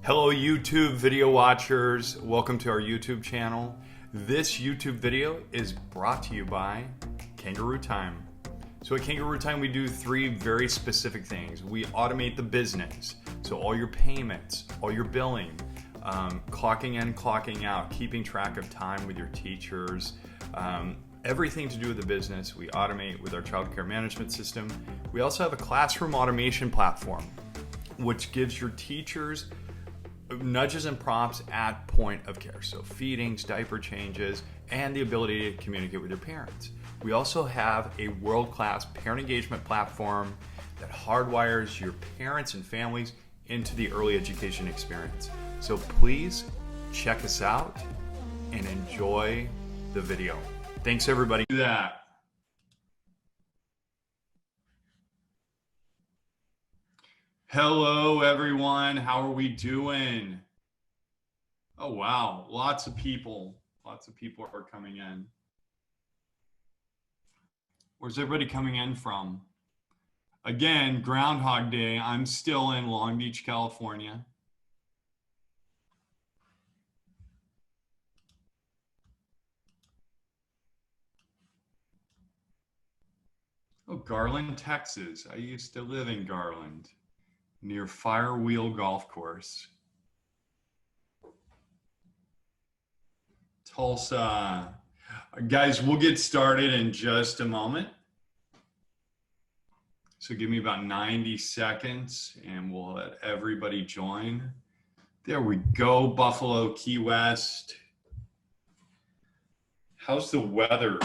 Hello YouTube video watchers, welcome to our YouTube channel. This YouTube video is brought to you by Kangaroo Time. So at Kangaroo Time we do three very specific things. We automate the business, so all your payments, all your billing, clocking in, clocking out, keeping track of time with your teachers, everything to do with the business we automate with our child care management system. We also have a classroom automation platform which gives your teachers nudges and prompts at point of care. So feedings, diaper changes, and the ability to communicate with your parents. We also have a world-class parent engagement platform that hardwires your parents and families into the early education experience. So please check us out and enjoy the video. Thanks everybody. Do that. Hello everyone, how are we doing? Oh wow, lots of people are coming in. Where's everybody coming in from? Again, Groundhog Day, I'm still in Long Beach, California. Oh, Garland, Texas. I used to live in Garland, near Firewheel Golf Course. Tulsa. Guys, we'll get started in just a moment. So give me about 90 seconds and we'll let everybody join. There we go, Buffalo, Key West. How's the weather?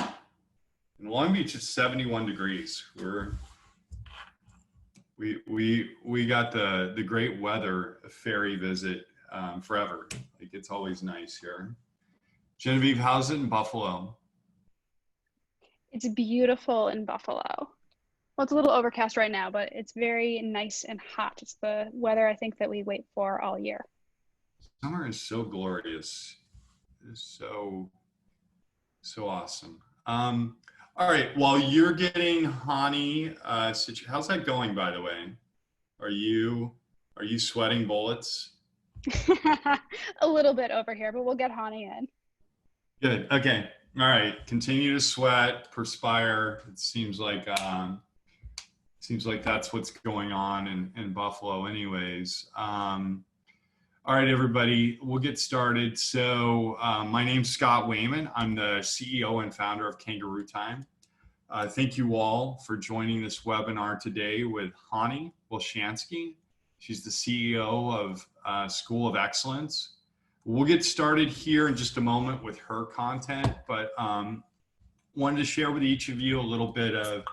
In Long Beach, it's 71 degrees. We got the great weather ferry visit forever. Like it's always nice here. Genevieve, how's it in Buffalo? It's beautiful in Buffalo. Well, it's a little overcast right now, but it's very nice and hot. It's the weather I think that we wait for all year. Summer is so glorious. It's so awesome. All right, while you're getting Chanie, how's that going, by the way? Are you sweating bullets? A little bit over here, but we'll get Hani in. Good. Okay. All right. Continue to sweat, perspire. It seems like that's what's going on in Buffalo, anyways. All right, everybody. We'll get started. So my name's Scott Wayman. I'm the CEO and founder of Kangaroo Time. Thank you all for joining this webinar today with Chanie Wilschanski. She's the CEO of School of Excellence. We'll get started here in just a moment with her content, but wanted to share with each of you a little bit of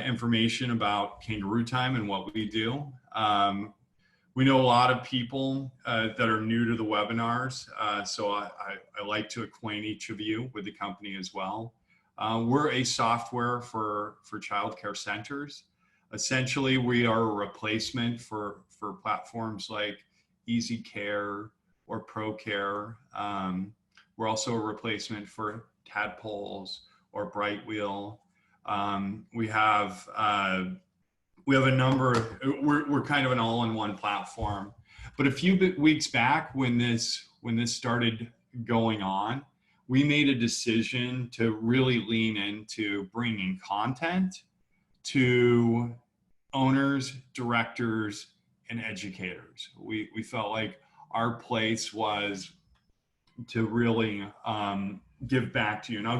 information about Kangaroo Time and what we do. We know a lot of people that are new to the webinars, so I like to acquaint each of you with the company as well. We're a software for childcare centers. Essentially, we are a replacement for platforms like Easy Care or ProCare. We're also a replacement for Tadpoles or Brightwheel. We have a number. We're kind of an all-in-one platform. But a few weeks back, when this started going on, we made a decision to really lean into bringing content to owners, directors, and educators. We felt like our place was to really give back to you. And I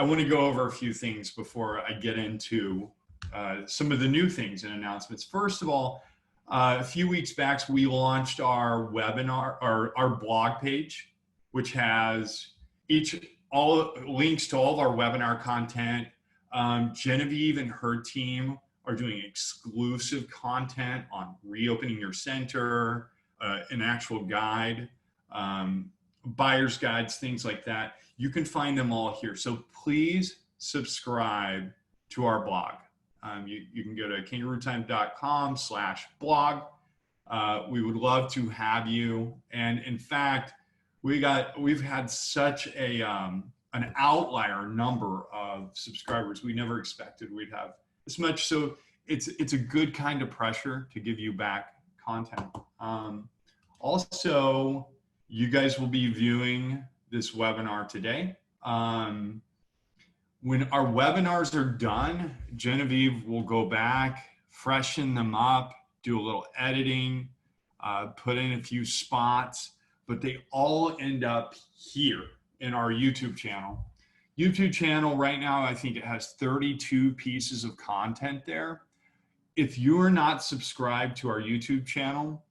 want to go over a few things before I get into some of the new things and announcements. First of all, a few weeks back, we launched our webinar, our blog page, which has all links to all of our webinar content. Genevieve and her team are doing exclusive content on reopening your center, an actual guide, buyer's guides, things like that. You can find them all here. So please subscribe to our blog. You can go to kangarootime.com/blog. We would love to have you. And in fact, we've had such an outlier number of subscribers. We never expected we'd have this much. So it's a good kind of pressure to give you back content. Also, you guys will be viewing this webinar today. When our webinars are done, Genevieve will go back, freshen them up, do a little editing, put in a few spots, but they all end up here in our YouTube channel. YouTube channel right now, I think it has 32 pieces of content there. If you are not subscribed to our YouTube channel,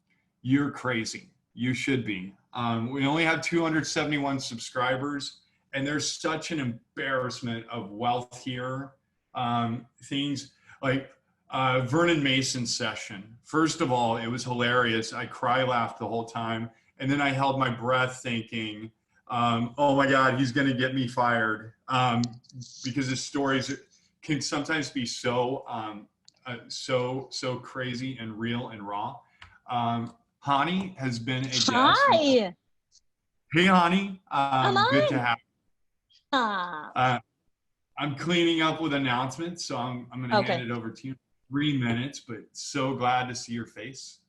you're crazy. You should be. We only have 271 subscribers, and there's such an embarrassment of wealth here. Things like Vernon Mason's session. First of all, it was hilarious. I laughed the whole time. And then I held my breath thinking, oh my God, he's going to get me fired. Because his stories can sometimes be so crazy and real and raw. Chanie has been a guest. Hi. Hey, Chanie. Good to have you. I'm cleaning up with announcements, so I'm going to hand it over to you. 3 minutes, but so glad to see your face.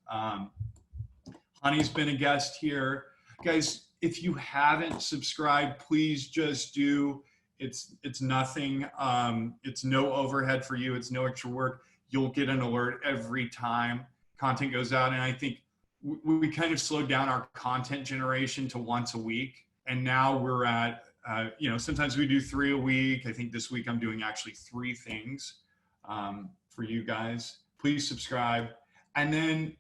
Chanie's been a guest here. Guys, if you haven't subscribed, please just do. It's nothing. It's no overhead for you. It's no extra work. You'll get an alert every time content goes out. And I think we kind of slowed down our content generation to once a week. And now we're at, sometimes we do 3 a week. I think this week I'm doing actually 3 things for you guys. Please subscribe. And then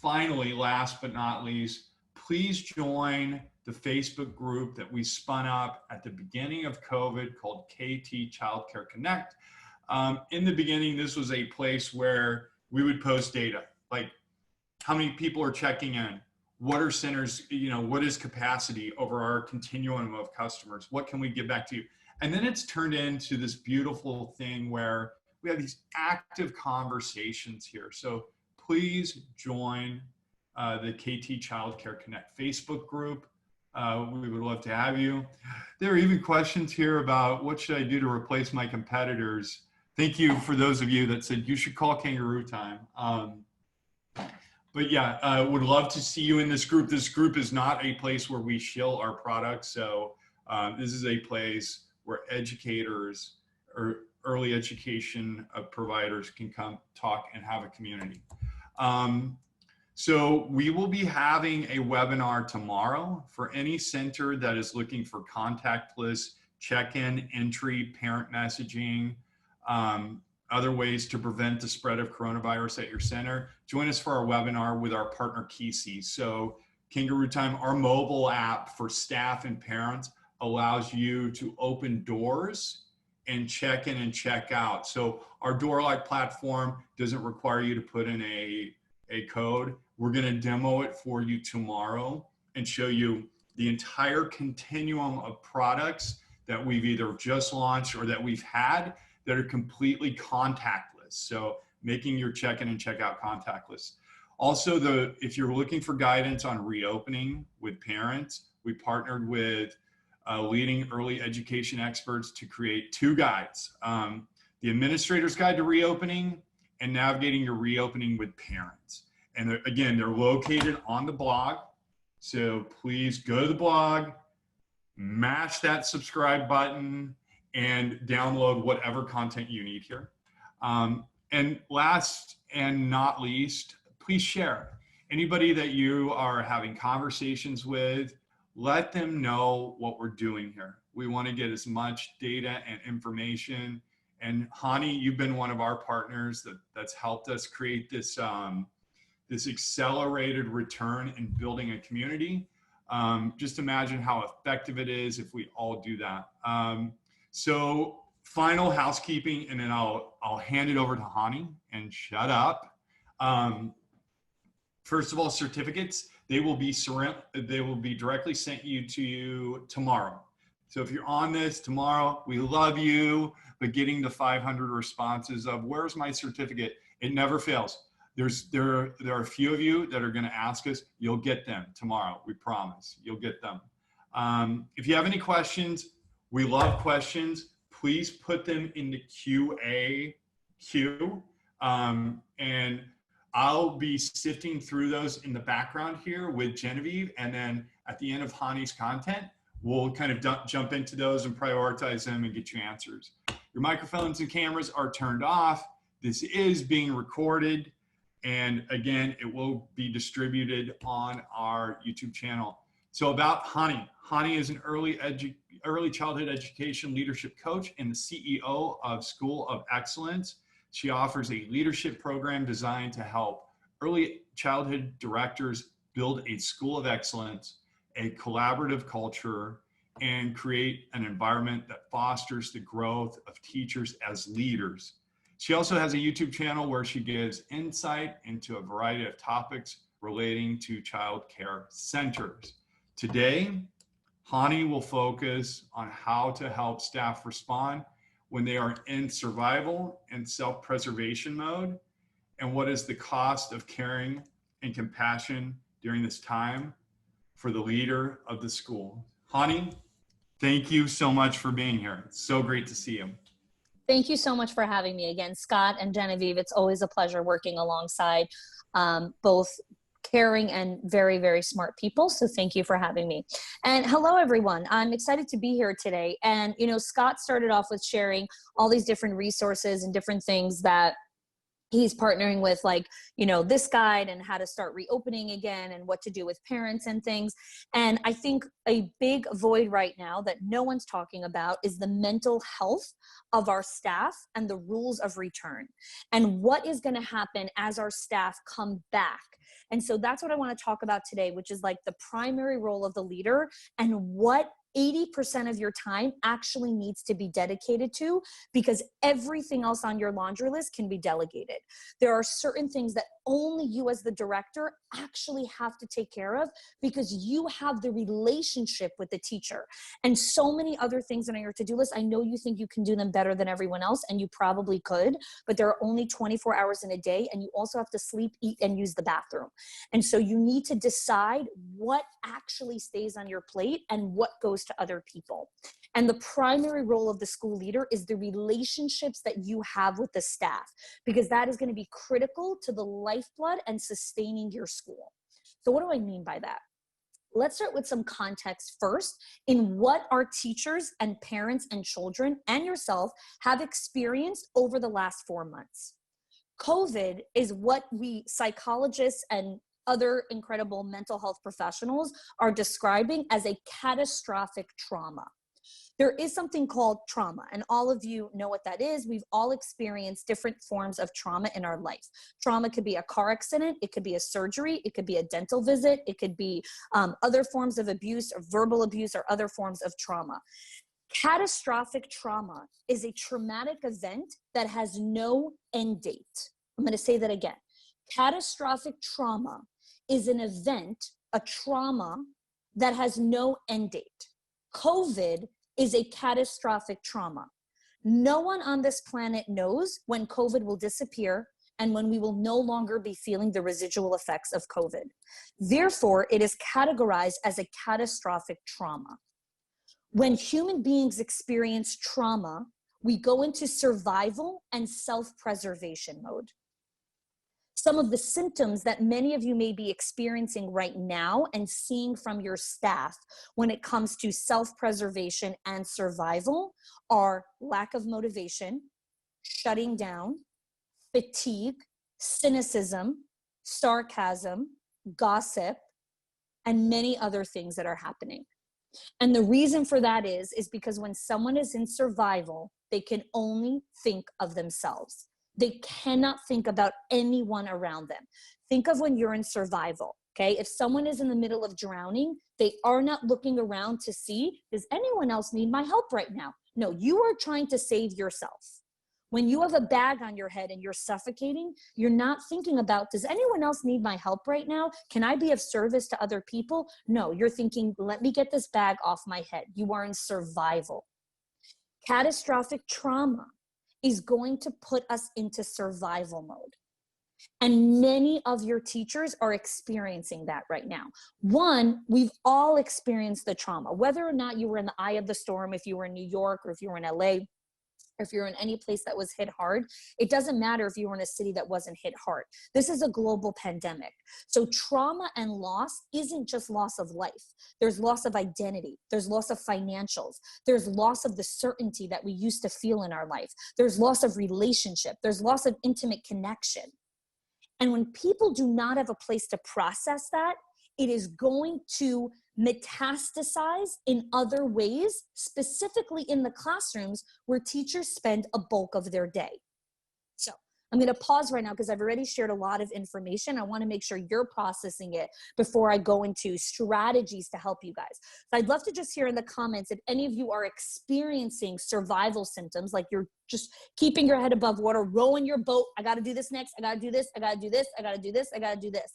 finally, last but not least, please join the Facebook group that we spun up at the beginning of COVID called KT Childcare Connect. In the beginning, this was a place where we would post data, like how many people are checking in, what are centers, what is capacity over our continuum of customers, what can we give back to you? And then it's turned into this beautiful thing where we have these active conversations here. So please join the KT Childcare Connect Facebook group. We would love to have you. There are even questions here about what should I do to replace my competitors. Thank you for those of you that said you should call Kangaroo Time. But yeah, would love to see you in this group. This group is not a place where we shill our products. So this is a place where educators or early education providers can come talk and have a community. So we will be having a webinar tomorrow for any center that is looking for contactless check-in, entry, parent messaging, other ways to prevent the spread of coronavirus at your center. Join us for our webinar with our partner Kesey. So Kangaroo Time, our mobile app for staff and parents, allows you to open doors and check in and check out. So our door-like platform doesn't require you to put in a code. We're going to demo it for you tomorrow and show you the entire continuum of products that we've either just launched or that we've had that are completely contactless. So making your check-in and check-out contactless. Also, if you're looking for guidance on reopening with parents, we partnered with leading early education experts to create 2 guides. The Administrator's Guide to Reopening and Navigating Your Reopening with Parents. And again, they're located on the blog. So please go to the blog, mash that subscribe button, and download whatever content you need here. And last and not least, please share. Anybody that you are having conversations with, let them know what we're doing here. We want to get as much data and information. And Chanie, you've been one of our partners that's helped us create this, this accelerated return in building a community. Just imagine how effective it is if we all do that. So final housekeeping, and then I'll hand it over to Chanie and shut up. First of all, certificates, they will be directly sent to you tomorrow. So if you're on this tomorrow, we love you, but getting the 500 responses of where's my certificate, it never fails. There are a few of you that are going to ask us. You'll get them tomorrow. We promise. You'll get them. If you have any questions, we love questions. Please put them in the QA queue. And I'll be sifting through those in the background here with Genevieve, and then at the end of Chani's content, we'll kind of jump into those and prioritize them and get you answers. Your microphones and cameras are turned off. This is being recorded, and again, it will be distributed on our YouTube channel. So about Chanie. Chanie is an early childhood education leadership coach and the CEO of School of Excellence. She offers a leadership program designed to help early childhood directors build a school of excellence, a collaborative culture, and create an environment that fosters the growth of teachers as leaders. She also has a YouTube channel where she gives insight into a variety of topics relating to child care centers. Today, Chanie will focus on how to help staff respond when they are in survival and self-preservation mode, and what is the cost of caring and compassion during this time for the leader of the school. Chanie, thank you so much for being here. It's so great to see you. Thank you so much for having me again, Scott and Genevieve. It's always a pleasure working alongside both caring and very, very smart people. So thank you for having me. And hello, everyone. I'm excited to be here today. And, you know, Scott started off with sharing all these different resources and different things that he's partnering with, like, you know, this guide and how to start reopening again and what to do with parents and things. And I think a big void right now that no one's talking about is the mental health of our staff and the rules of return and what is going to happen as our staff come back. And so that's what I want to talk about today, which is like the primary role of the leader and what 80% of your time actually needs to be dedicated to, because everything else on your laundry list can be delegated. There are certain things that only you as the director actually have to take care of because you have the relationship with the teacher. And so many other things on your to-do list, I know you think you can do them better than everyone else, and you probably could, but there are only 24 hours in a day, and you also have to sleep, eat, and use the bathroom. And so you need to decide what actually stays on your plate and what goes to other people. And the primary role of the school leader is the relationships that you have with the staff, because that is going to be critical to the lifeblood and sustaining your school. So what do I mean by that? Let's start with some context first in what our teachers and parents and children and yourself have experienced over the last 4 months. COVID is what we psychologists and other incredible mental health professionals are describing as a catastrophic trauma. There is something called trauma, and all of you know what that is. We've all experienced different forms of trauma in our life. Trauma could be a car accident, it could be a surgery, it could be a dental visit, it could be other forms of abuse or verbal abuse or other forms of trauma. Catastrophic trauma is a traumatic event that has no end date. I'm going to say that again. Catastrophic trauma is an event, a trauma that has no end date. COVID is a catastrophic trauma. No one on this planet knows when COVID will disappear and when we will no longer be feeling the residual effects of COVID. Therefore, it is categorized as a catastrophic trauma. When human beings experience trauma, we go into survival and self-preservation mode. Some of the symptoms that many of you may be experiencing right now and seeing from your staff when it comes to self-preservation and survival are lack of motivation, shutting down, fatigue, cynicism, sarcasm, gossip, and many other things that are happening. And the reason for that is because when someone is in survival, they can only think of themselves. They cannot think about anyone around them. Think of when you're in survival, okay? If someone is in the middle of drowning, they are not looking around to see, does anyone else need my help right now? No, you are trying to save yourself. When you have a bag on your head and you're suffocating, you're not thinking about, does anyone else need my help right now? Can I be of service to other people? No, you're thinking, let me get this bag off my head. You are in survival. Catastrophic trauma is going to put us into survival mode. And many of your teachers are experiencing that right now. One, we've all experienced the trauma, whether or not you were in the eye of the storm, if you were in New York or if you were in LA, if you're in any place that was hit hard, it doesn't matter if you were in a city that wasn't hit hard. This is a global pandemic. So trauma and loss isn't just loss of life. There's loss of identity. There's loss of financials. There's loss of the certainty that we used to feel in our life. There's loss of relationship. There's loss of intimate connection. And when people do not have a place to process that, it is going to metastasize in other ways, specifically in the classrooms where teachers spend a bulk of their day. So I'm going to pause right now because I've already shared a lot of information. I want to make sure you're processing it before I go into strategies to help you guys. So I'd love to just hear in the comments if any of you are experiencing survival symptoms, like you're just keeping your head above water, rowing your boat. I got to do this next. I got to do this. I got to do this. I got to do this. I got to do this.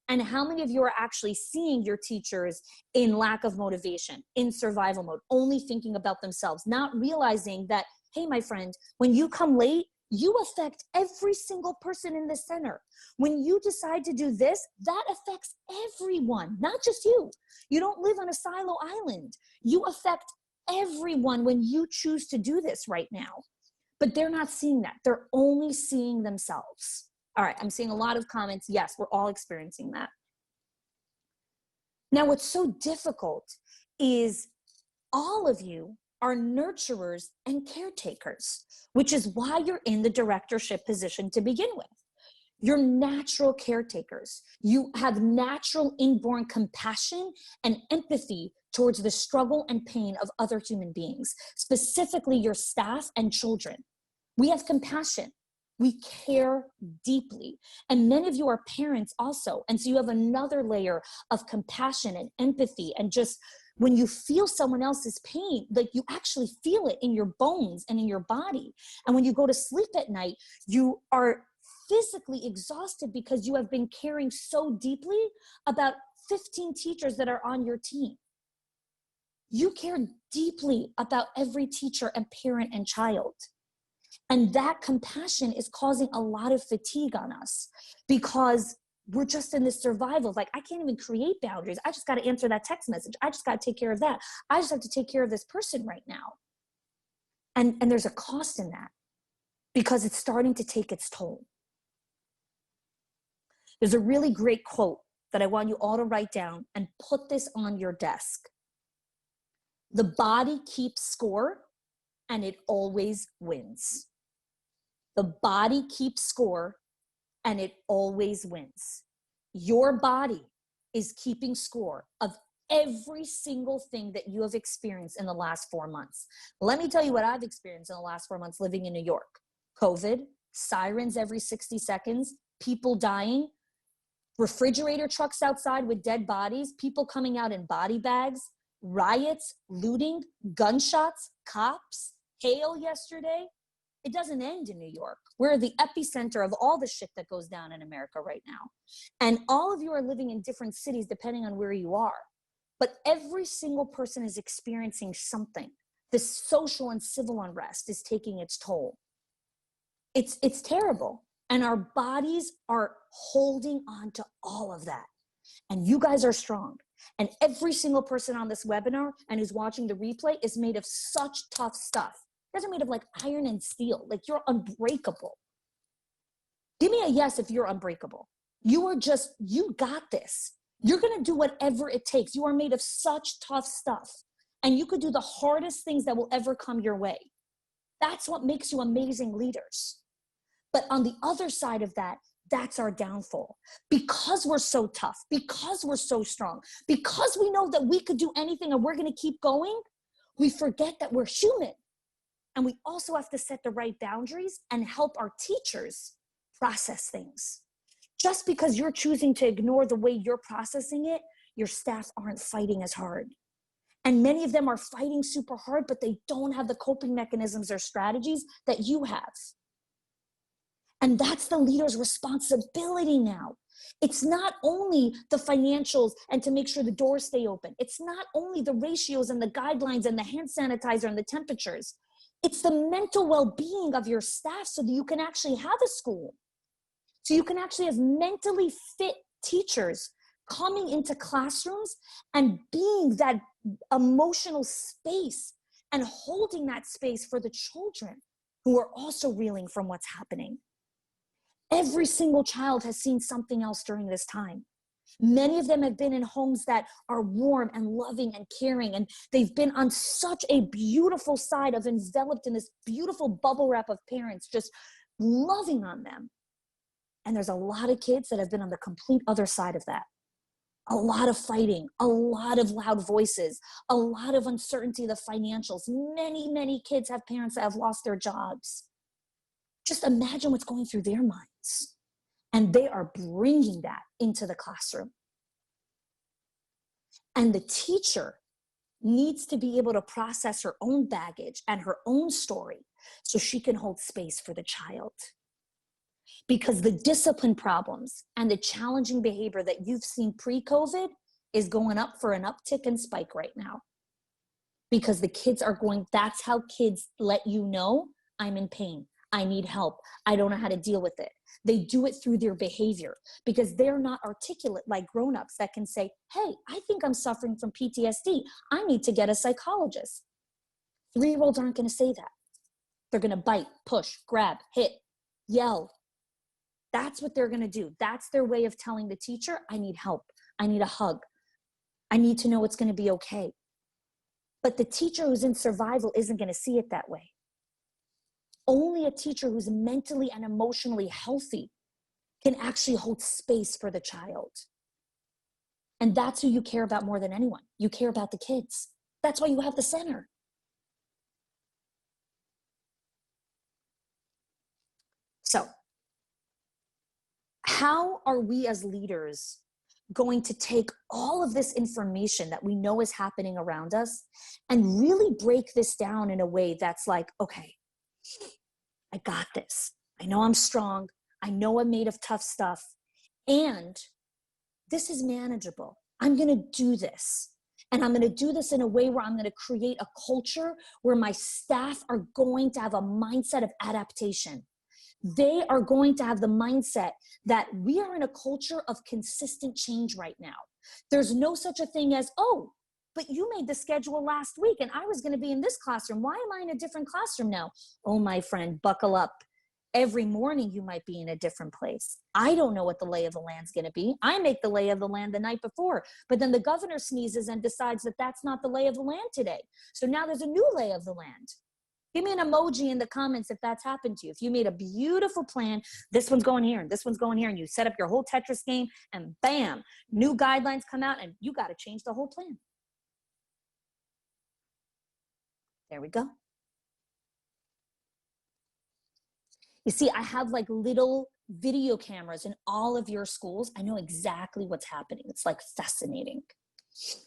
And how many of you are actually seeing your teachers in lack of motivation, in survival mode, only thinking about themselves, not realizing that, hey, my friend, when you come late, you affect every single person in the center. When you decide to do this, that affects everyone, not just you. You don't live on a silo island. You affect everyone when you choose to do this right now. But they're not seeing that. They're only seeing themselves. All right, I'm seeing a lot of comments. Yes, we're all experiencing that. Now, what's so difficult is all of you are nurturers and caretakers, which is why you're in the directorship position to begin with. You're natural caretakers. You have natural inborn compassion and empathy towards the struggle and pain of other human beings, specifically your staff and children. We have compassion. We care deeply. And many of you are parents also. And so you have another layer of compassion and empathy. And just when you feel someone else's pain, like you actually feel it in your bones and in your body. And when you go to sleep at night, you are physically exhausted because you have been caring so deeply about 15 teachers that are on your team. You care deeply about every teacher and parent and child. And that compassion is causing a lot of fatigue on us because we're just in this survival. Like, I can't even create boundaries. I just got to answer that text message. I just got to take care of that. I just have to take care of this person right now. And there's a cost in that because it's starting to take its toll. There's a really great quote that I want you all to write down and put this on your desk. The body keeps score and it always wins. The body keeps score and it always wins. Your body is keeping score of every single thing that you have experienced in the last 4 months. Let me tell you what I've experienced in the last 4 months living in New York. COVID, sirens every 60 seconds, people dying, refrigerator trucks outside with dead bodies, people coming out in body bags, riots, looting, gunshots, cops, hail yesterday. It doesn't end in New York. We're the epicenter of all the shit that goes down in America right now. And all of you are living in different cities depending on where you are. But every single person is experiencing something. This social and civil unrest is taking its toll. It's terrible. And our bodies are holding on to all of that. And you guys are strong. And every single person on this webinar and who's watching the replay is made of such tough stuff. You guys are made of like iron and steel. Like, you're unbreakable. Give me a yes if you're unbreakable. You got this. You're going to do whatever it takes. You are made of such tough stuff. And you could do the hardest things that will ever come your way. That's what makes you amazing leaders. But on the other side of that, that's our downfall. Because we're so tough, because we're so strong, because we know that we could do anything and we're going to keep going, we forget that we're human. And we also have to set the right boundaries and help our teachers process things. Just because you're choosing to ignore the way you're processing it, your staff aren't fighting as hard. And many of them are fighting super hard, but they don't have the coping mechanisms or strategies that you have. And that's the leader's responsibility now. It's not only the financials and to make sure the doors stay open. It's not only the ratios and the guidelines and the hand sanitizer and the temperatures. It's the mental well-being of your staff so that you can actually have a school. So you can actually have mentally fit teachers coming into classrooms and being that emotional space and holding that space for the children. who are also reeling from what's happening. Every single child has seen something else during this time. Many of them have been in homes that are warm and loving and caring, and they've been on such a beautiful side of enveloped in this beautiful bubble wrap of parents just loving on them. And there's a lot of kids that have been on the complete other side of that. A lot of fighting, a lot of loud voices, a lot of uncertainty, the financials. Many, many kids have parents that have lost their jobs. Just imagine what's going through their minds. And they are bringing that into the classroom. And the teacher needs to be able to process her own baggage and her own story so she can hold space for the child. Because the discipline problems and the challenging behavior that you've seen pre-COVID is going up for an uptick and spike right now. Because the kids are going, that's how kids let you know, I'm in pain. I need help. I don't know how to deal with it. They do it through their behavior because they're not articulate like grown-ups that can say, hey, I think I'm suffering from PTSD. I need to get a psychologist. 3-year-olds aren't going to say that. They're going to bite, push, grab, hit, yell. That's what they're going to do. That's their way of telling the teacher, I need help. I need a hug. I need to know it's going to be okay. But the teacher who's in survival isn't going to see it that way. Only a teacher who's mentally and emotionally healthy can actually hold space for the child. And that's who you care about more than anyone. You care about the kids. That's why you have the center. So, how are we as leaders going to take all of this information that we know is happening around us and really break this down in a way that's like, okay, I got this. I know I'm strong. I know I'm made of tough stuff. And this is manageable. I'm going to do this. And I'm going to do this in a way where I'm going to create a culture where my staff are going to have a mindset of adaptation. They are going to have the mindset that we are in a culture of consistent change right now. There's no such a thing as, oh, but you made the schedule last week and I was going to be in this classroom. Why am I in a different classroom now? Oh, my friend, buckle up. Every morning you might be in a different place. I don't know what the lay of the land's going to be. I make the lay of the land the night before, but then the governor sneezes and decides that that's not the lay of the land today. So now there's a new lay of the land. Give me an emoji in the comments if that's happened to you. If you made a beautiful plan, this one's going here and this one's going here, and you set up your whole Tetris game and bam, new guidelines come out and you got to change the whole plan. There we go. You see, I have like little video cameras in all of your schools. I know exactly what's happening. It's like fascinating.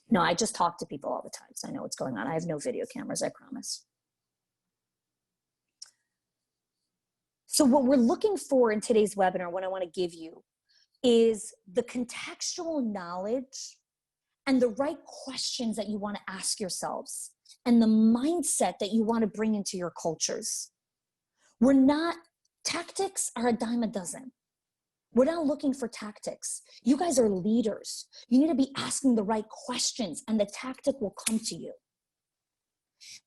No, I just talk to people all the time, so I know what's going on. I have no video cameras, I promise. So what we're looking for in today's webinar, what I want to give you, is the contextual knowledge and the right questions that you want to ask yourselves and the mindset that you want to bring into your cultures. Tactics are a dime a dozen. We're not looking for tactics. You guys are leaders. You need to be asking the right questions and the tactic will come to you.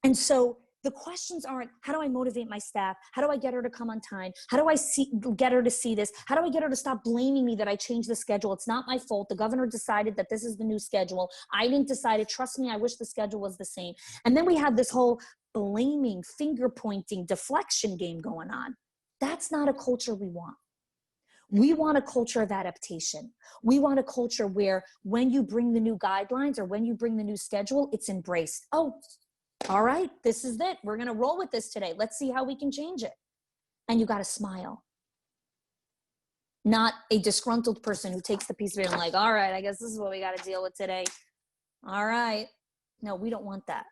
And so the questions aren't, how do I motivate my staff? How do I get her to come on time? How do I get her to see this? How do I get her to stop blaming me that I changed the schedule? It's not my fault. The governor decided that this is the new schedule. I didn't decide it. Trust me, I wish the schedule was the same. And then we have this whole blaming, finger pointing, deflection game going on. That's not a culture we want. We want a culture of adaptation. We want a culture where when you bring the new guidelines or when you bring the new schedule, it's embraced. Oh, all right, this is it. We're going to roll with this today. Let's see how we can change it. And you got to smile. Not a disgruntled person who takes the piece of it and like, all right, I guess this is what we got to deal with today. All right. No, we don't want that.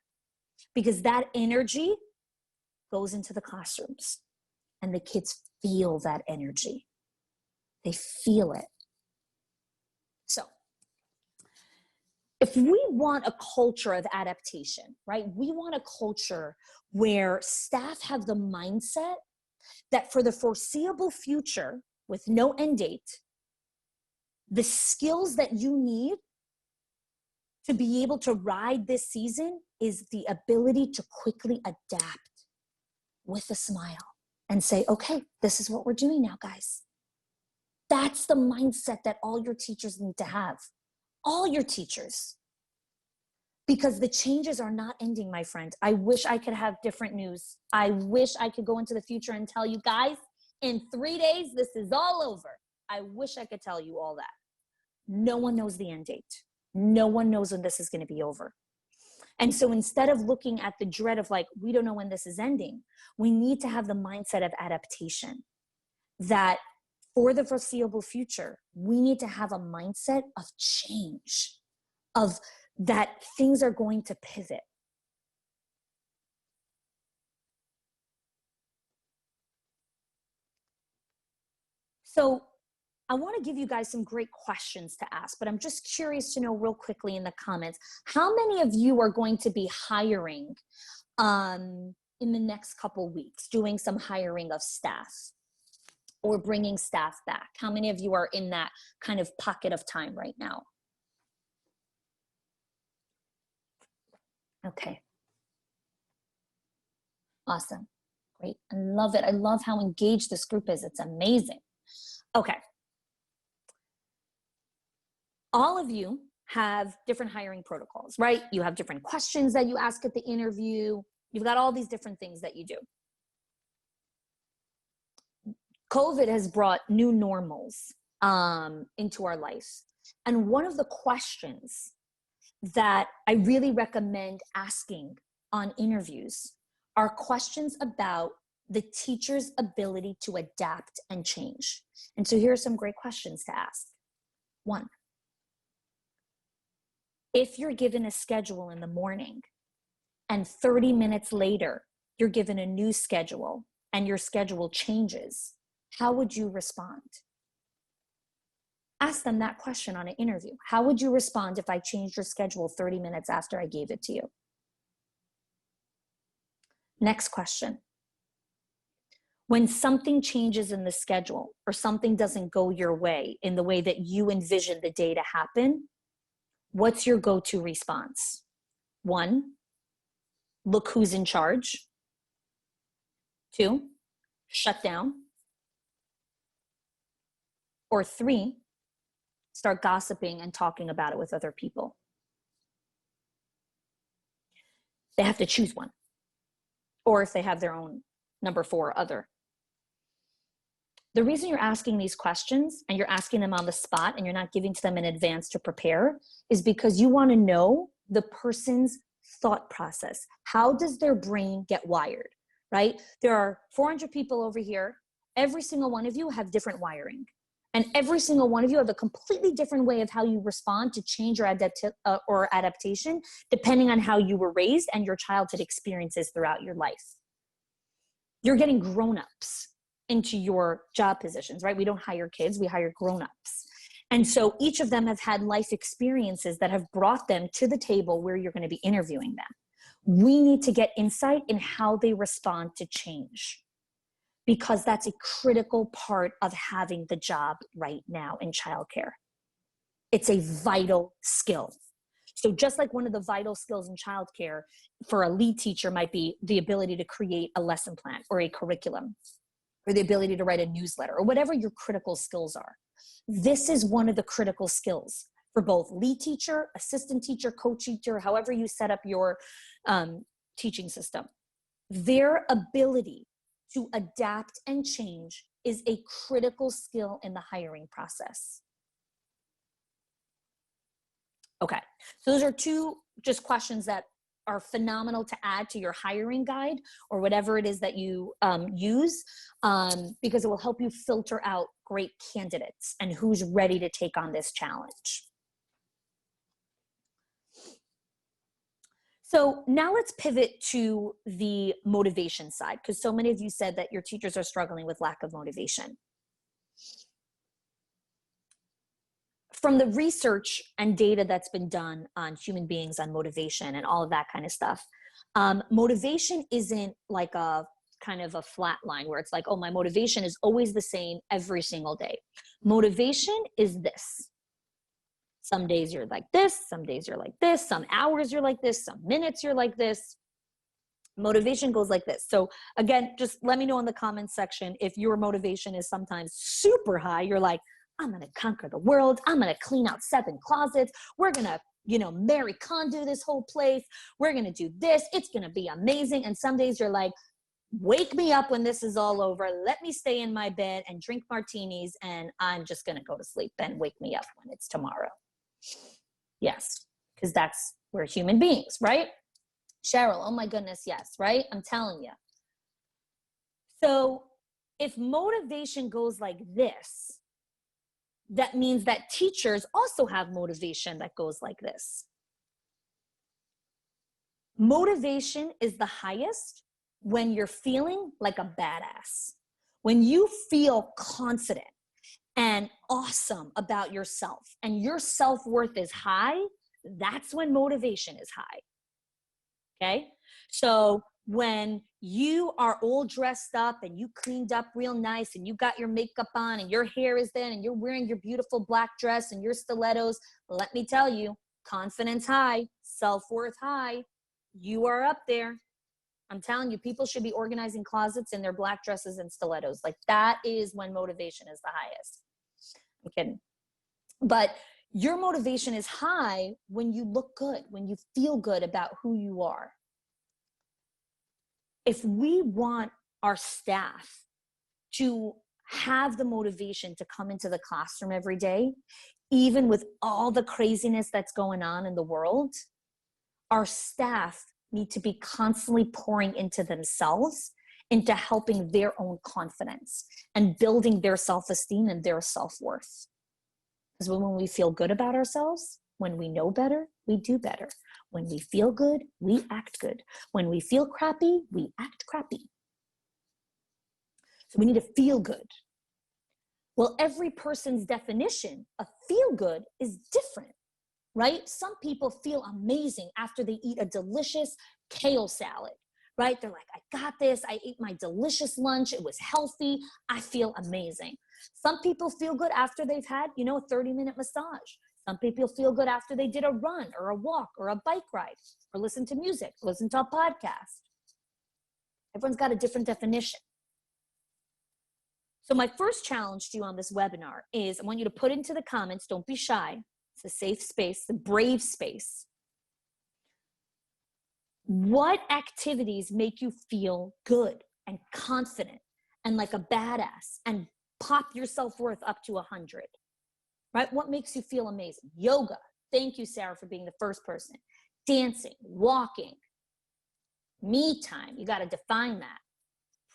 Because that energy goes into the classrooms. And the kids feel that energy. They feel it. So, if we want a culture of adaptation, right? We want a culture where staff have the mindset that for the foreseeable future, with no end date, the skills that you need to be able to ride this season is the ability to quickly adapt with a smile. and say, okay, this is what we're doing now, guys. That's the mindset that all your teachers need to have. All your teachers. Because the changes are not ending, my friend. I wish I could have different news. I wish I could go into the future and tell you guys, in 3 days, this is all over. I wish I could tell you all that. No one knows the end date. No one knows when this is going to be over. And so instead of looking at the dread of like, we don't know when this is ending, we need to have the mindset of adaptation. That for the foreseeable future, we need to have a mindset of change, of that things are going to pivot. So I want to give you guys some great questions to ask, but I'm just curious to know real quickly in the comments, how many of you are going to be hiring in the next couple weeks, doing some hiring of staff or bringing staff back? How many of you are in that kind of pocket of time right now? Okay. Awesome. Great. I love it. I love how engaged this group is. It's amazing. Okay. All of you have different hiring protocols, right? You have different questions that you ask at the interview. You've got all these different things that you do. COVID has brought new normals into our life. And one of the questions that I really recommend asking on interviews are questions about the teacher's ability to adapt and change. And so here are some great questions to ask. 1, if you're given a schedule in the morning and 30 minutes later, you're given a new schedule and your schedule changes, how would you respond? Ask them that question on an interview. How would you respond if I changed your schedule 30 minutes after I gave it to you? Next question. When something changes in the schedule or something doesn't go your way in the way that you envision the day to happen, what's your go-to response? 1, look who's in charge. 2, shut down. Or 3, start gossiping and talking about it with other people. They have to choose one. Or if they have their own number 4, other. The reason you're asking these questions and you're asking them on the spot and you're not giving to them in advance to prepare is because you want to know the person's thought process. How does their brain get wired, right? There are 400 people over here. Every single one of you have different wiring. And every single one of you have a completely different way of how you respond to change or adaptation, depending on how you were raised and your childhood experiences throughout your life. You're getting grown-ups into your job positions, right? We don't hire kids, we hire grown-ups. And so each of them have had life experiences that have brought them to the table where you're going to be interviewing them. We need to get insight in how they respond to change, because that's a critical part of having the job right now in childcare. It's a vital skill. So just like one of the vital skills in childcare for a lead teacher might be the ability to create a lesson plan or a curriculum, or the ability to write a newsletter, or whatever your critical skills are. This is one of the critical skills for both lead teacher, assistant teacher, co-teacher, however you set up your teaching system. Their ability to adapt and change is a critical skill in the hiring process. Okay, so those are 2 just questions that are phenomenal to add to your hiring guide or whatever it is that you use, because it will help you filter out great candidates and who's ready to take on this challenge. So now let's pivot to the motivation side, because so many of you said that your teachers are struggling with lack of motivation. From the research and data that's been done on human beings on motivation and all of that kind of stuff, motivation isn't like a kind of a flat line where it's like, oh, my motivation is always the same every single day. Motivation is this. Some days you're like this, some days you're like this, some hours you're like this, some minutes you're like this. Motivation goes like this. So again, just let me know in the comments section if your motivation is sometimes super high. You're like, I'm going to conquer the world. I'm going to clean out 7 closets. We're going to, Mary Kondo this whole place. We're going to do this. It's going to be amazing. And some days you're like, wake me up when this is all over. Let me stay in my bed and drink martinis, and I'm just going to go to sleep, and wake me up when it's tomorrow. Yes, because we're human beings, right? Cheryl, oh my goodness, yes, right? I'm telling you. So if motivation goes like this, that means that teachers also have motivation that goes like this. Motivation is the highest when you're feeling like a badass. When you feel confident and awesome about yourself and your self-worth is high, that's when motivation is high. Okay? So when you are all dressed up and you cleaned up real nice and you got your makeup on and your hair is in and you're wearing your beautiful black dress and your stilettos, let me tell you, confidence high, self-worth high, you are up there. I'm telling you, people should be organizing closets in their black dresses and stilettos. Like, that is when motivation is the highest. I'm kidding. But your motivation is high when you look good, when you feel good about who you are. If we want our staff to have the motivation to come into the classroom every day, even with all the craziness that's going on in the world, our staff need to be constantly pouring into themselves, into helping their own confidence and building their self-esteem and their self-worth. Because when we feel good about ourselves, when we know better, we do better. When we feel good, we act good. When we feel crappy, we act crappy. So we need to feel good. Well, every person's definition of feel good is different, right? Some people feel amazing after they eat a delicious kale salad, right? They're like, I got this. I ate my delicious lunch. It was healthy. I feel amazing. Some people feel good after they've had, a 30-minute massage. Some people feel good after they did a run or a walk or a bike ride or listen to music, listen to a podcast. Everyone's got a different definition. So my first challenge to you on this webinar is I want you to put into the comments, don't be shy. It's a safe space, a brave space. What activities make you feel good and confident and like a badass and pop your self-worth up to 100? Right? What makes you feel amazing? Yoga. Thank you, Sarah, for being the first person. Dancing, walking, me time. You got to define that.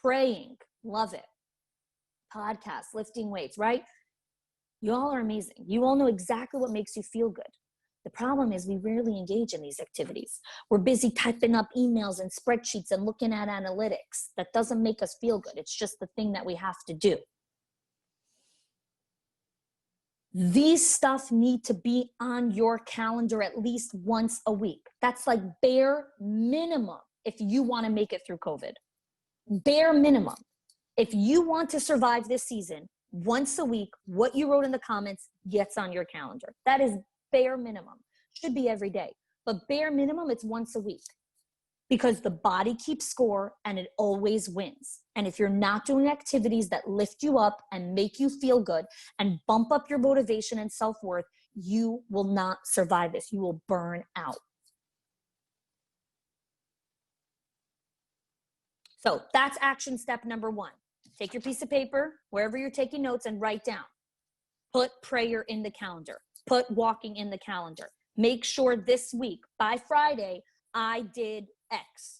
Praying. Love it. Podcasts, lifting weights, right? You all are amazing. You all know exactly what makes you feel good. The problem is we rarely engage in these activities. We're busy typing up emails and spreadsheets and looking at analytics. That doesn't make us feel good. It's just the thing that we have to do. These stuff need to be on your calendar at least once a week. That's like bare minimum if you want to make it through COVID. Bare minimum. If you want to survive this season, once a week, what you wrote in the comments gets on your calendar. That is bare minimum. Should be every day. But bare minimum, it's once a week. Because the body keeps score and it always wins. And if you're not doing activities that lift you up and make you feel good and bump up your motivation and self-worth, you will not survive this. You will burn out. So that's action step number 1. Take your piece of paper, wherever you're taking notes, and write down. Put prayer in the calendar. Put walking in the calendar. Make sure this week, by Friday, I did X.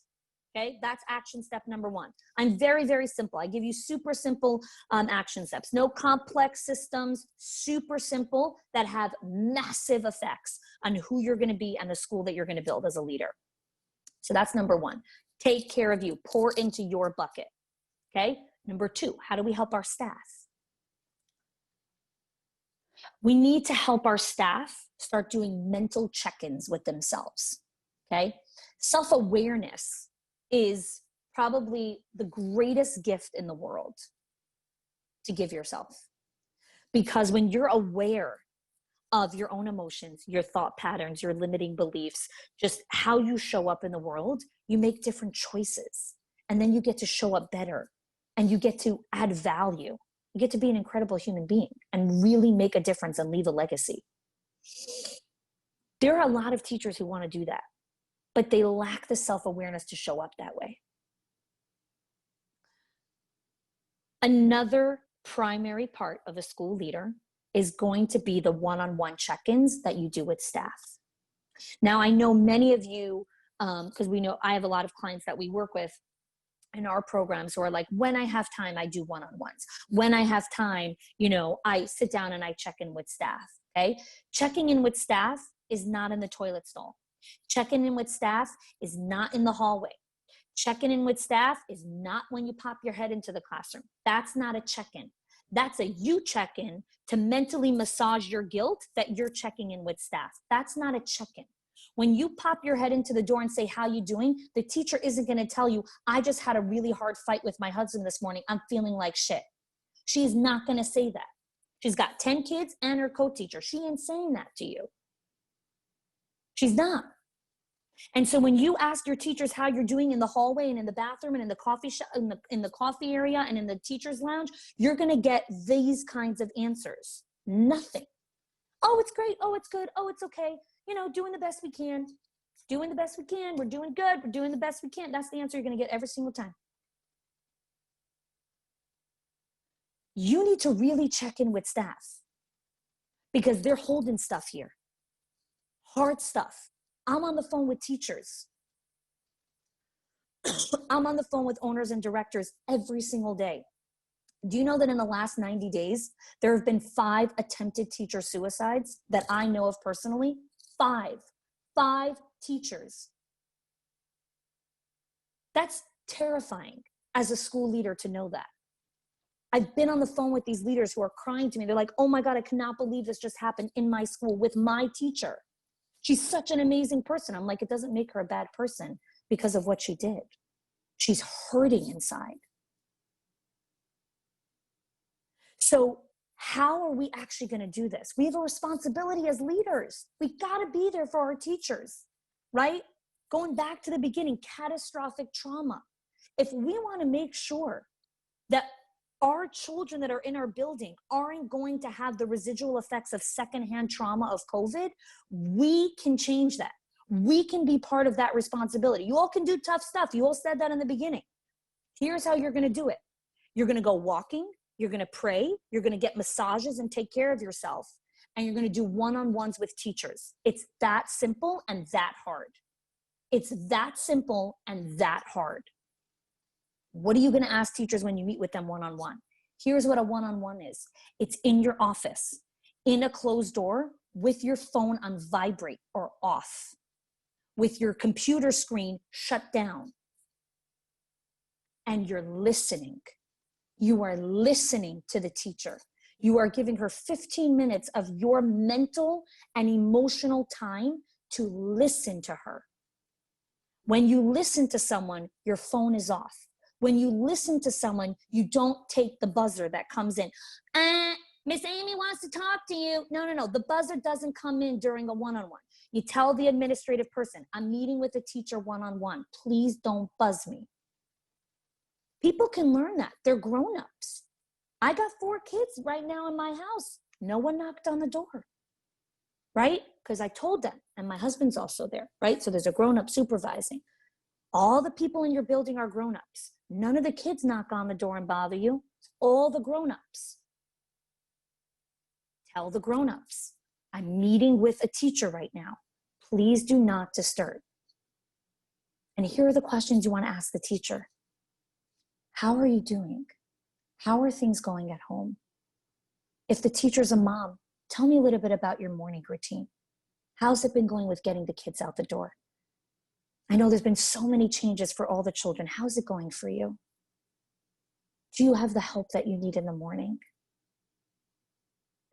Okay, that's action step number 1. I'm very, very simple. I give you super simple action steps. No complex systems, super simple, that have massive effects on who you're going to be and the school that you're going to build as a leader. So that's number 1. Take care of you. Pour into your bucket. Okay, number 2, how do we help our staff? We need to help our staff start doing mental check-ins with themselves. Okay, self-awareness is probably the greatest gift in the world to give yourself. Because when you're aware of your own emotions, your thought patterns, your limiting beliefs, just how you show up in the world, You make different choices, and then you get to show up better, and you get to add value. You get to be an incredible human being and really make a difference and leave a legacy. There are a lot of teachers who want to do that, but they lack the self-awareness to show up that way. Another primary part of a school leader is going to be the one-on-one check-ins that you do with staff. Now, I know many of you, because we know I have a lot of clients that we work with in our programs who are like, when I have time, I do one-on-ones. When I have time, I sit down and I check in with staff, okay? Checking in with staff is not in the toilet stall. Checking in with staff is not in the hallway. Checking in with staff is not when you pop your head into the classroom. That's not a check-in. That's a you check-in to mentally massage your guilt that you're checking in with staff. That's not a check-in. When you pop your head into the door and say, how you doing? The teacher isn't going to tell you, I just had a really hard fight with my husband this morning. I'm feeling like shit. She's not going to say that. She's got 10 kids and her co-teacher. She ain't saying that to you. She's not. And so when you ask your teachers how you're doing in the hallway and in the bathroom and in the coffee shop, in the coffee area and in the teacher's lounge, you're going to get these kinds of answers. Nothing. Oh, it's great. Oh, it's good. Oh, it's okay. Doing the best we can. Doing the best we can. We're doing good. We're doing the best we can. That's the answer you're going to get every single time. You need to really check in with staff because they're holding stuff here. Hard stuff. I'm on the phone with teachers. I'm on the phone with owners and directors every single day. Do you know that in the last 90 days, there have been 5 attempted teacher suicides that I know of personally? 5 teachers. That's terrifying as a school leader to know that. I've been on the phone with these leaders who are crying to me. They're like, oh my God, I cannot believe this just happened in my school with my teacher. She's such an amazing person. I'm like, it doesn't make her a bad person because of what she did. She's hurting inside. So how are we actually going to do this? We have a responsibility as leaders. We got to be there for our teachers, right? Going back to the beginning, catastrophic trauma. If we want to make sure that our children that are in our building aren't going to have the residual effects of secondhand trauma of COVID, we can change that. We can be part of that responsibility. You all can do tough stuff. You all said that in the beginning. Here's how you're going to do it. You're going to go walking. You're going to pray. You're going to get massages and take care of yourself. And you're going to do one-on-ones with teachers. It's that simple and that hard. It's that simple and that hard. What are you going to ask teachers when you meet with them one-on-one? Here's what a one-on-one is. It's in your office, in a closed door, with your phone on vibrate or off, with your computer screen shut down. And you're listening. You are listening to the teacher. You are giving her 15 minutes of your mental and emotional time to listen to her. When you listen to someone, your phone is off. When you listen to someone, you don't take the buzzer that comes in. Miss Amy wants to talk to you. No. The buzzer doesn't come in during a one-on-one. You tell the administrative person, I'm meeting with a teacher one-on-one. Please don't buzz me. People can learn that. They're grown-ups. I got 4 kids right now in my house. No one knocked on the door, right? Because I told them, and my husband's also there, right? So there's a grown-up supervising. All the people in your building are grown-ups. None of the kids knock on the door and bother you. It's all the grown-ups. Tell the grown-ups, I'm meeting with a teacher right now. Please do not disturb. And here are the questions you want to ask the teacher. How are you doing? How are things going at home? If the teacher's a mom, tell me a little bit about your morning routine. How's it been going with getting the kids out the door? I know there's been so many changes for all the children. How's it going for you? Do you have the help that you need in the morning?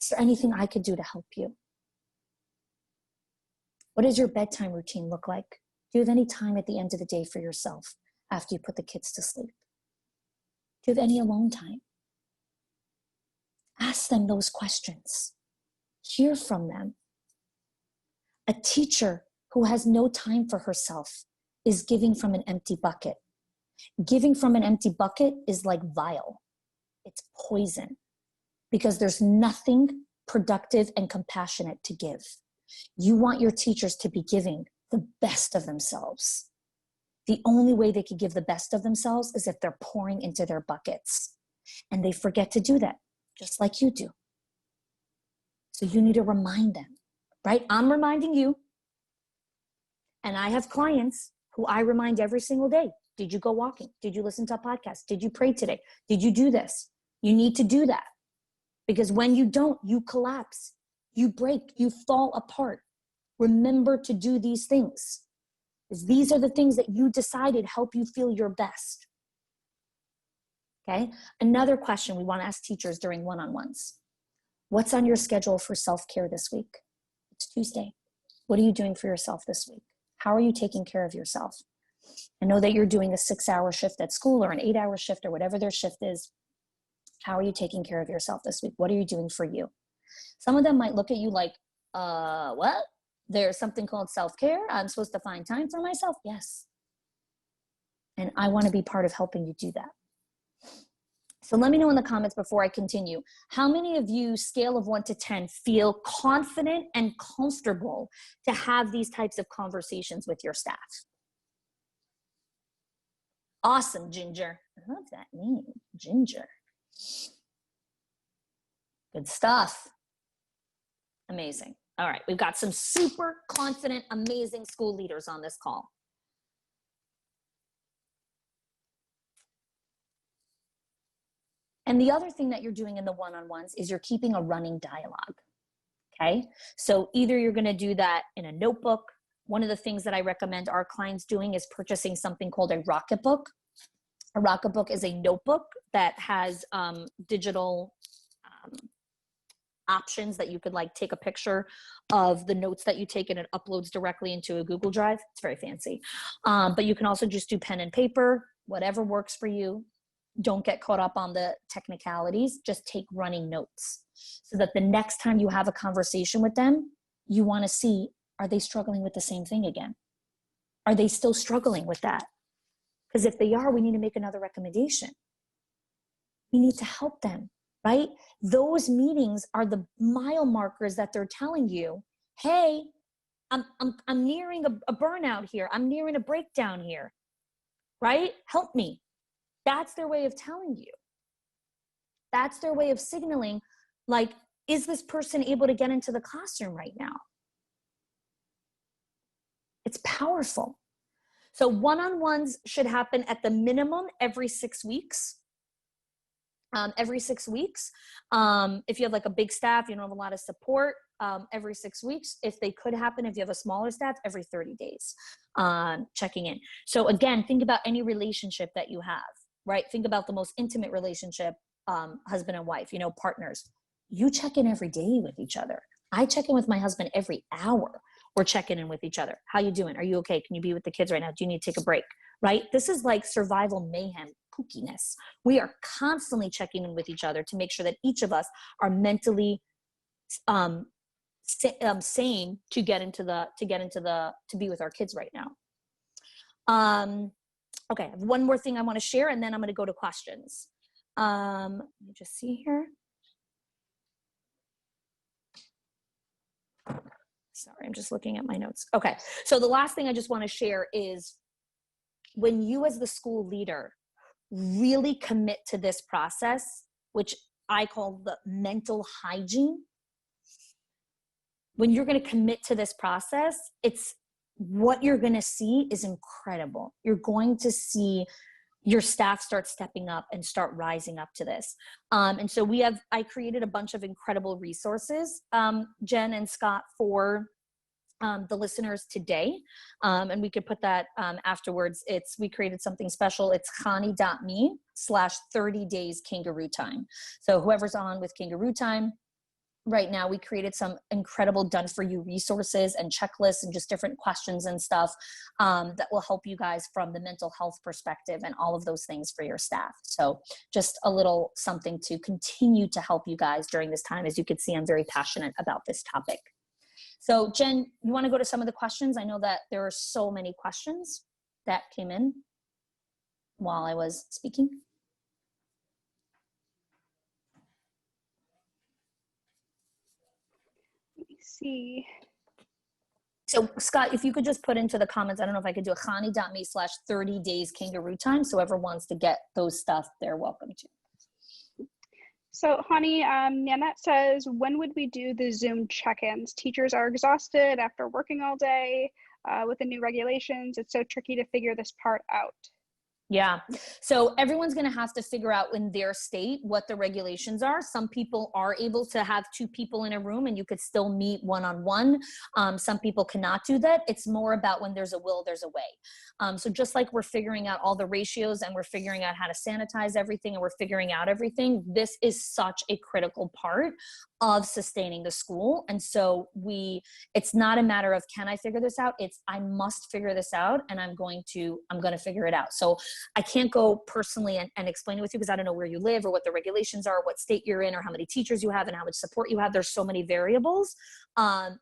Is there anything I could do to help you? What does your bedtime routine look like? Do you have any time at the end of the day for yourself after you put the kids to sleep? Do you have any alone time? Ask them those questions. Hear from them. A teacher who has no time for herself is giving from an empty bucket. Giving from an empty bucket is like vile. It's poison because there's nothing productive and compassionate to give. You want your teachers to be giving the best of themselves. The only way they could give the best of themselves is if they're pouring into their buckets. And they forget to do that, just like you do. So you need to remind them, right? I'm reminding you. And I have clients who I remind every single day. Did you go walking? Did you listen to a podcast? Did you pray today? Did you do this? You need to do that. Because when you don't, you collapse, you break, you fall apart. Remember to do these things. Because these are the things that you decided help you feel your best. Okay? Another question we want to ask teachers during one-on-ones. What's on your schedule for self-care this week? It's Tuesday. What are you doing for yourself this week? How are you taking care of yourself? I know that you're doing a 6-hour shift at school or an 8-hour shift or whatever their shift is. How are you taking care of yourself this week? What are you doing for you? Some of them might look at you like, what? There's something called self-care? I'm supposed to find time for myself? Yes. And I want to be part of helping you do that. So let me know in the comments before I continue. How many of you, scale of 1 to 10, feel confident and comfortable to have these types of conversations with your staff? Awesome, Ginger. I love that name, Ginger. Good stuff. Amazing. All right, we've got some super confident, amazing school leaders on this call. And the other thing that you're doing in the one-on-ones is you're keeping a running dialogue, okay? So either you're gonna do that in a notebook. One of the things that I recommend our clients doing is purchasing something called a Rocket Book. A Rocket Book is a notebook that has digital options that you could like take a picture of the notes that you take and it uploads directly into a Google Drive. It's very fancy. But you can also just do pen and paper, whatever works for you. Don't get caught up on the technicalities. Just take running notes so that the next time you have a conversation with them, you want to see, are they struggling with the same thing again? Are they still struggling with that? Because if they are, we need to make another recommendation. We need to help them, right? Those meetings are the mile markers that they're telling you, hey, I'm nearing a burnout here. I'm nearing a breakdown here, right? Help me. That's their way of telling you. That's their way of signaling, like, is this person able to get into the classroom right now? It's powerful. So one-on-ones should happen at the minimum every 6 weeks. Every 6 weeks. If you have like a big staff, you don't have a lot of support, every 6 weeks. If they could happen, if you have a smaller staff, every 30 days, checking in. So again, think about any relationship that you have, right? Think about the most intimate relationship, husband and wife, partners. You check in every day with each other. I check in with my husband every hour. We're checking in with each other. How you doing? Are you okay? Can you be with the kids right now? Do you need to take a break? Right? This is like survival mayhem, kookiness. We are constantly checking in with each other to make sure that each of us are mentally sane to be with our kids right now. Okay, I have one more thing I want to share, and then I'm going to go to questions. Let me just see here. Sorry, I'm just looking at my notes. Okay, so the last thing I just want to share is when you as the school leader really commit to this process, which I call the mental hygiene, when you're going to commit to this process, it's what you're going to see is incredible. You're going to see your staff start stepping up and start rising up to this. And so I created a bunch of incredible resources, Jen and Scott, for the listeners today. And we could put that afterwards. We created something special. It's chanie.me/30 days kangaroo time. So whoever's on with kangaroo time right now, we created some incredible done for you resources and checklists and just different questions and stuff that will help you guys from the mental health perspective and all of those things for your staff. So just a little something to continue to help you guys during this time. As you can see, I'm very passionate about this topic. So Jen, you want to go to some of the questions? I know that there are so many questions. that came in while I was speaking. Let me see. So Scott, if you could just put into the comments, I don't know if I could do a chanie.me/30 days kangaroo time. So whoever wants to get those stuff, they're welcome to. So, Hani, Nanette says, when would we do the Zoom check-ins? Teachers are exhausted after working all day with the new regulations. It's so tricky to figure this part out. Yeah. So everyone's going to have to figure out in their state what the regulations are. Some people are able to have 2 people in a room and you could still meet one-on-one. Some people cannot do that. It's more about when there's a will, there's a way. So just like we're figuring out all the ratios and we're figuring out how to sanitize everything and we're figuring out everything, this is such a critical part of sustaining the school. And so it's not a matter of, can I figure this out? It's, I must figure this out and I'm going to figure it out. So I can't go personally and explain it with you because I don't know where you live or what the regulations are, what state you're in or how many teachers you have and how much support you have. There's so many variables.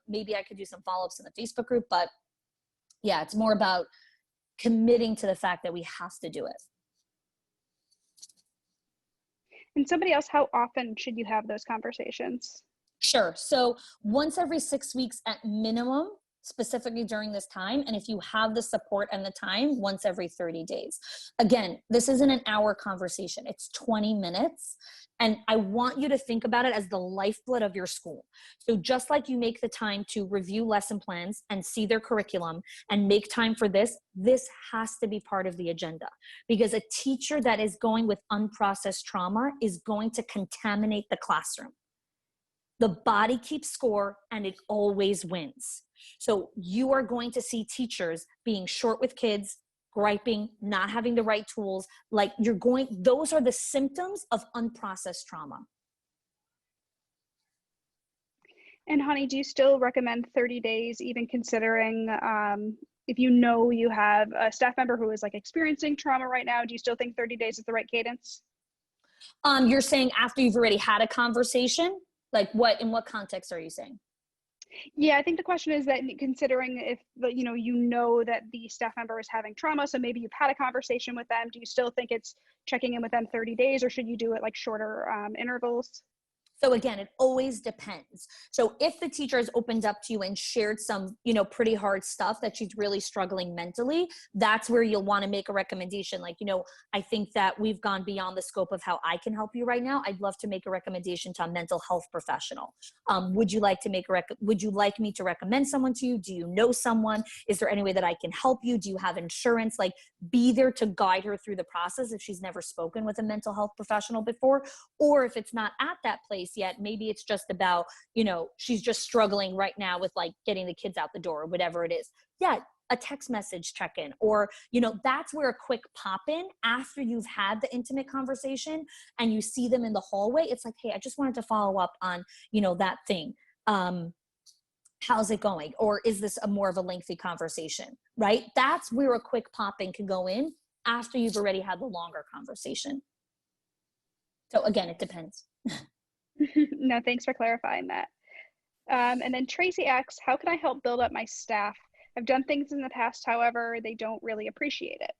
Maybe I could do some follow-ups in the Facebook group, but yeah, it's more about committing to the fact that we have to do it. And somebody else, how often should you have those conversations? Sure. So once every 6 weeks at minimum, specifically during this time. And if you have the support and the time, once every 30 days. Again, this isn't an hour conversation. It's 20 minutes. And I want you to think about it as the lifeblood of your school. So just like you make the time to review lesson plans and see their curriculum and make time for this has to be part of the agenda. Because a teacher that is going with unprocessed trauma is going to contaminate the classroom. The body keeps score and it always wins. So you are going to see teachers being short with kids, griping, not having the right tools. Like those are the symptoms of unprocessed trauma. And Hani, do you still recommend 30 days, even considering if you know you have a staff member who is like experiencing trauma right now, do you still think 30 days is the right cadence? You're saying after you've already had a conversation? Like in what context are you saying? Yeah, I think the question is that considering if you know that the staff member is having trauma, so maybe you've had a conversation with them, do you still think it's checking in with them 30 days or should you do it like shorter intervals? So again, it always depends. So if the teacher has opened up to you and shared some, pretty hard stuff that she's really struggling mentally, that's where you'll want to make a recommendation. Like, I think that we've gone beyond the scope of how I can help you right now. I'd love to make a recommendation to a mental health professional. Would you like me to recommend someone to you? Do you know someone? Is there any way that I can help you? Do you have insurance? Like, be there to guide her through the process if she's never spoken with a mental health professional before, or if it's not at that place yet, maybe it's just about, she's just struggling right now with like getting the kids out the door or whatever it is. Yeah, a text message check-in, or, that's where a quick pop-in after you've had the intimate conversation and you see them in the hallway. It's like, hey, I just wanted to follow up on, that thing. How's it going? Or is this more of a lengthy conversation, right? That's where a quick pop-in can go in after you've already had the longer conversation. So again, it depends. No, thanks for clarifying that. And then Tracy asks, how can I help build up my staff? I've done things in the past, however, they don't really appreciate it.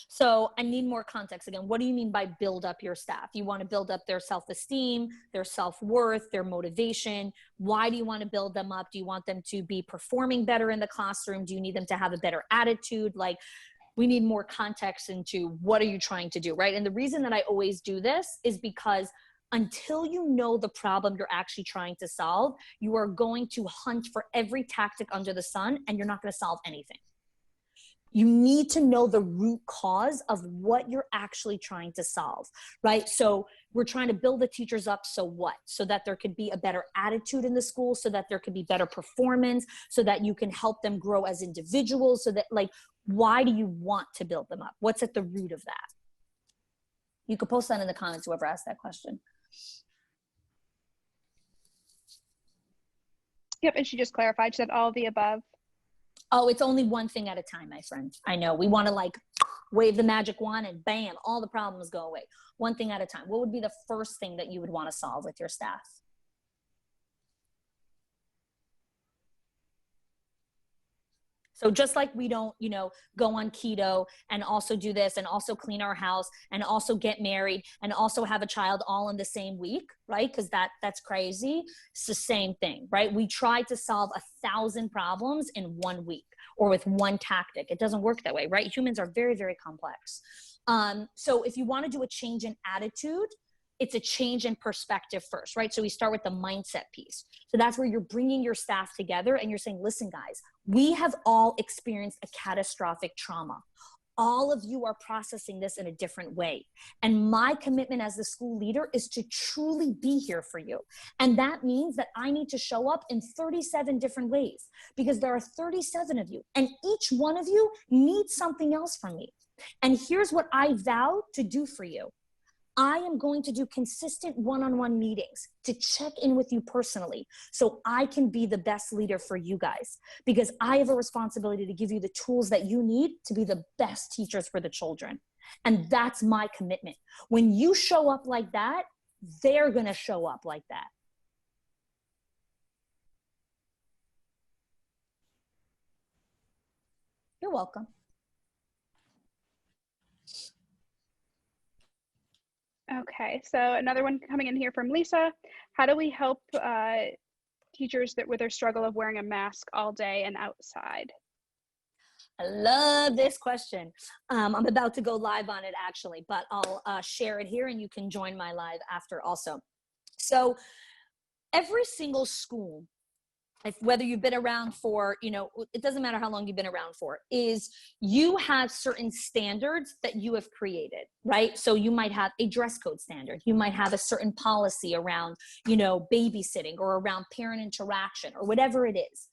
So I need more context. Again, what do you mean by build up your staff? You want to build up their self-esteem, their self-worth, their motivation. Why do you want to build them up? Do you want them to be performing better in the classroom? Do you need them to have a better attitude? Like, we need more context into what are you trying to do, right? And the reason that I always do this is because until you know the problem you're actually trying to solve, you are going to hunt for every tactic under the sun and you're not going to solve anything. You need to know the root cause of what you're actually trying to solve, right? So we're trying to build the teachers up. So what? So that there could be a better attitude in the school, so that there could be better performance, so that you can help them grow as individuals, so that, like, why do you want to build them up? What's at the root of that? You could post that in the comments, whoever asked that question. Yep, and she just clarified, she said all of the above. Oh, it's only one thing at a time, my friend. I know we want to like wave the magic wand and bam, all the problems go away. One thing at a time. What would be the first thing that you would want to solve with your staff? So just like we don't, go on keto and also do this and also clean our house and also get married and also have a child all in the same week, right? Because that's crazy. It's the same thing, right? We try to solve 1,000 problems in 1 week or with one tactic. It doesn't work that way, right? Humans are very, very complex. So if you want to do a change in attitude, it's a change in perspective first, right? So we start with the mindset piece. So that's where you're bringing your staff together and you're saying, listen, guys, we have all experienced a catastrophic trauma. All of you are processing this in a different way. And my commitment as the school leader is to truly be here for you. And that means that I need to show up in 37 different ways because there are 37 of you and each one of you needs something else from me. And here's what I vow to do for you. I am going to do consistent one-on-one meetings to check in with you personally so I can be the best leader for you guys because I have a responsibility to give you the tools that you need to be the best teachers for the children. And that's my commitment. When you show up like that, they're going to show up like that. You're welcome. Okay, so another one coming in here from Lisa. How do we help teachers with their struggle of wearing a mask all day and outside? I love this question. I'm about to go live on it actually, but I'll share it here and you can join my live after also. So every single school, whether you've been around for, it doesn't matter how long you've been around for, is you have certain standards that you have created, right? So you might have a dress code standard. You might have a certain policy around, babysitting or around parent interaction or whatever it is.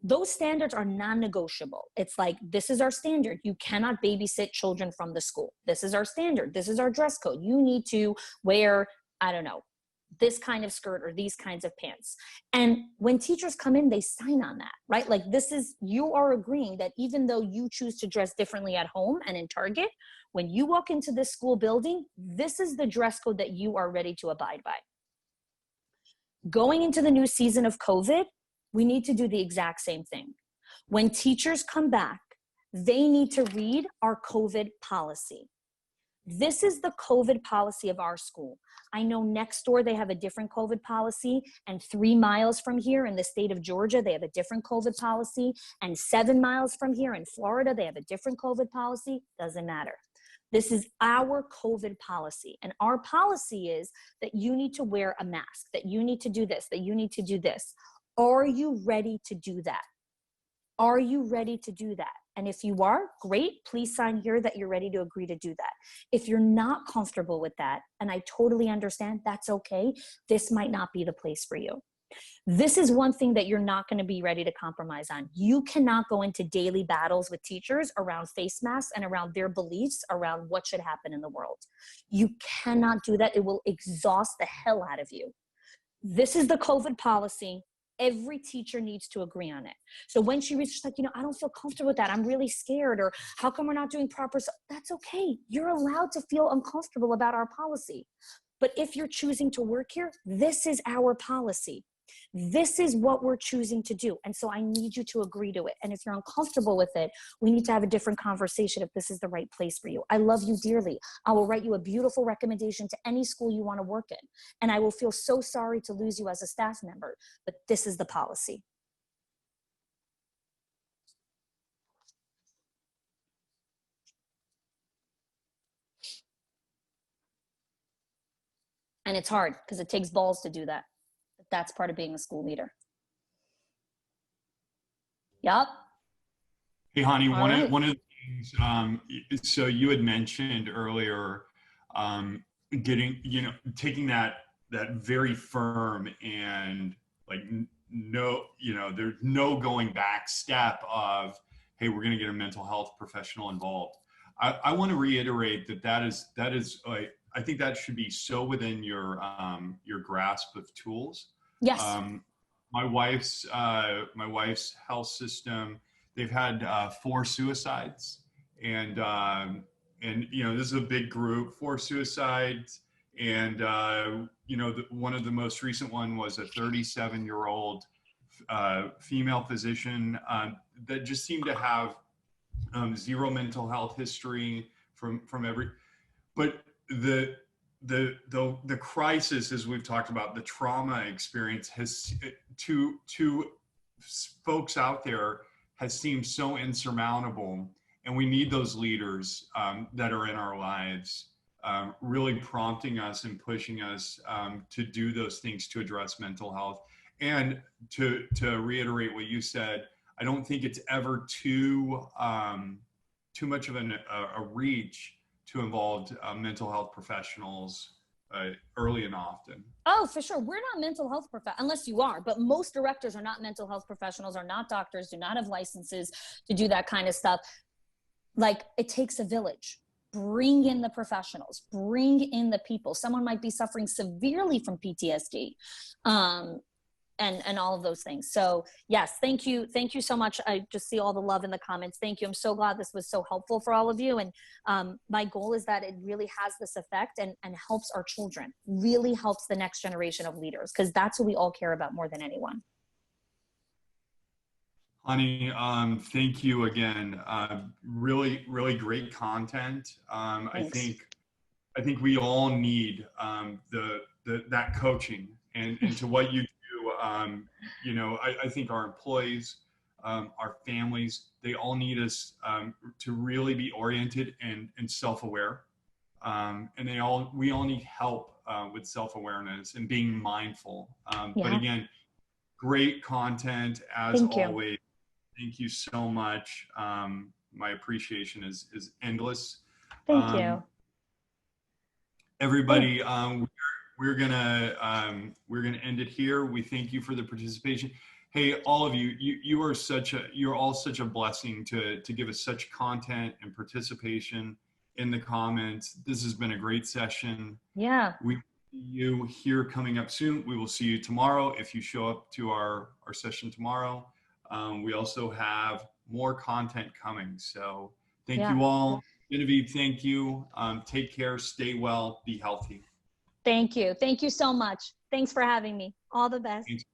Those standards are non-negotiable. It's like, this is our standard. You cannot babysit children from the school. This is our standard. This is our dress code. You need to wear, this kind of skirt or these kinds of pants. And when teachers come in, they sign on that, right? Like you are agreeing that even though you choose to dress differently at home and in Target, when you walk into this school building, this is the dress code that you are ready to abide by. Going into the new season of COVID, we need to do the exact same thing. When teachers come back, they need to read our COVID policy. This is the COVID policy of our school. I know next door they have a different COVID policy, and 3 miles from here in the state of Georgia, they have a different COVID policy, and 7 miles from here in Florida, they have a different COVID policy. Doesn't matter. This is our COVID policy. And our policy is that you need to wear a mask, that you need to do this, that you need to do this. Are you ready to do that? Are you ready to do that? And if you are, great, please sign here that you're ready to agree to do that. If you're not comfortable with that, and I totally understand, that's okay. This might not be the place for you. This is one thing that you're not going to be ready to compromise on. You cannot go into daily battles with teachers around face masks and around their beliefs around what should happen in the world. You cannot do that. It will exhaust the hell out of you. This is the COVID policy. Every teacher needs to agree on it. So when she reaches like, I don't feel comfortable with that. I'm really scared. Or how come we're not doing proper? That's okay. You're allowed to feel uncomfortable about our policy. But if you're choosing to work here, this is our policy. This is what we're choosing to do. And so I need you to agree to it. And if you're uncomfortable with it, we need to have a different conversation if this is the right place for you. I love you dearly. I will write you a beautiful recommendation to any school you want to work in. And I will feel so sorry to lose you as a staff member, but this is the policy. And it's hard because it takes balls to do that. That's part of being a school leader. Yep. Hey, Chanie, one of the things, so you had mentioned earlier, taking that very firm and like, there's no going back step of, hey, we're going to get a mental health professional involved. I want to reiterate that is like, I think that should be so within your grasp of tools. Yes. My wife's health system, they've had 4 suicides, and this is a big group, 4 suicides, and one of the most recent one was a 37-year-old female physician. that just seem to have zero mental health history from every, but the crisis, as we've talked about, the trauma experience has to folks out there has seemed so insurmountable, and we need those leaders that are in our lives, really prompting us and pushing us to do those things to address mental health. And to reiterate what you said, I don't think it's ever too much of a reach to involve mental health professionals early and often. Oh, for sure. We're not mental health unless you are, but most directors are not mental health professionals, are not doctors, do not have licenses to do that kind of stuff. Like, it takes a village. Bring in the professionals, bring in the people. Someone might be suffering severely from PTSD. And all of those things. So yes, thank you so much. I just see all the love in the comments. Thank you. I'm so glad this was so helpful for all of you. And my goal is that it really has this effect and helps our children, really helps the next generation of leaders, because that's what we all care about more than anyone. Chanie, thank you again. Really, really great content. I think we all need that coaching and to what you do. I think our employees, our families, they all need us to really be oriented and self-aware. And we all need help with self-awareness and being mindful. But again, great content as always. Thank you so much. My appreciation is endless. Thank you. Everybody, we're gonna end it here. We thank you for the participation. Hey, all of you, you're all such a blessing to give us such content and participation in the comments. This has been a great session. Yeah. We see you here coming up soon. We will see you tomorrow if you show up to our session tomorrow. We also have more content coming. So thank you all. Genevieve, thank you. Take care, stay well, be healthy. Thank you. Thank you so much. Thanks for having me. All the best. Thanks.